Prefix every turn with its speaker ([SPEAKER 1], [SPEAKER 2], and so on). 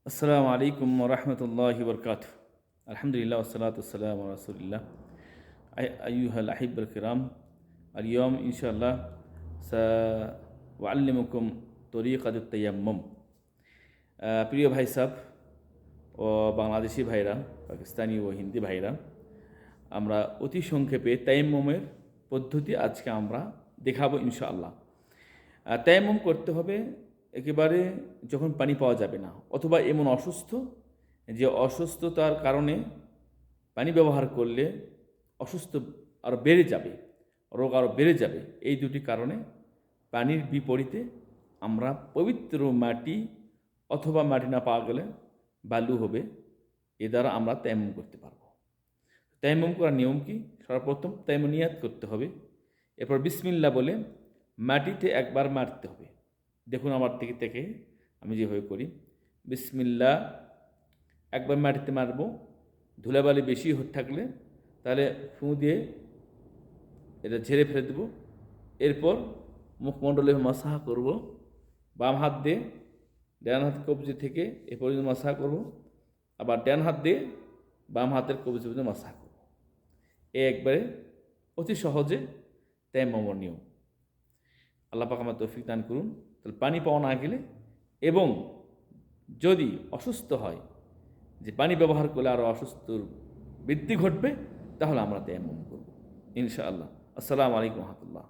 [SPEAKER 1] আসসালামু আলাইকুম রহমতুল্লাহি বরকাতুহ। আলহামদুলিল্লাহ ওসসালাতু ওয়াসসালামু আলা রাসূলিল্লাহ। আইয়ুহাল আহিব্বাল কিরাম, আল-ইয়াওম ইনশাআল্লাহ সাউআল্লিমুকুম তরিকাতুত তায়াম্মুম। প্রিয় ভাই সাহেব ও বাংলাদেশি ভাইরা, পাকিস্তানি ও হিন্দি ভাইরা, আমরা অতি সংক্ষেপে তায়াম্মুমের পদ্ধতি আজকে আমরা দেখাবো ইনশাআল্লাহ। তায়াম্মুম করতে হবে একেবারে যখন পানি পাওয়া যাবে না, অথবা এমন অসুস্থ যে অসুস্থতার কারণে পানি ব্যবহার করলে অসুস্থ আরও বেড়ে যাবে, রোগ আরও বেড়ে যাবে। এই দুটি কারণে পানির বিপরীতে আমরা পবিত্র মাটি অথবা মাটি না পাওয়া গেলে বালু হবে, এ দ্বারা আমরা তায়াম্মুম করতে পারব। তায়াম্মুম করার নিয়ম কি? সর্বপ্রথম তায়াম্মুম নিয়াত করতে হবে, এরপর বিসমিল্লাহ বলে মাটিতে একবার মারতে হবে। দেখুন আমার থেকে থেকে আমি যেভাবে করি, বিসমিল্লাহ একবার মাটিতে মারব। ধুলাবালি বেশি থাকলে তাহলে ফু দিয়ে এটা ঝেড়ে ফেলে দেবো। এরপর মুখমণ্ডলে মাসাহা করব, বাম হাত দিয়ে ডান হাত কবজি থেকে এ পর্যন্ত মাসাহা করব, আবার ডান হাত দিয়ে বাম হাতের কবজি পর্যন্ত মাসাহা করব। একবারে অতি সহজে তায়াম্মুমের নিয়ম। আল্লাহ পাক আমার তৌফিক দান করুন। তাহলে পানি পাওয়া না গেলে এবং যদি অসুস্থ হয় যে পানি ব্যবহার করলে আরও অসুস্থর বৃদ্ধি ঘটবে, তাহলে আমরা তায়াম্মুম করব ইনশাআল্লাহ। আসসালামু আলাইকুম ওয়া রাহমাতুল্লাহ।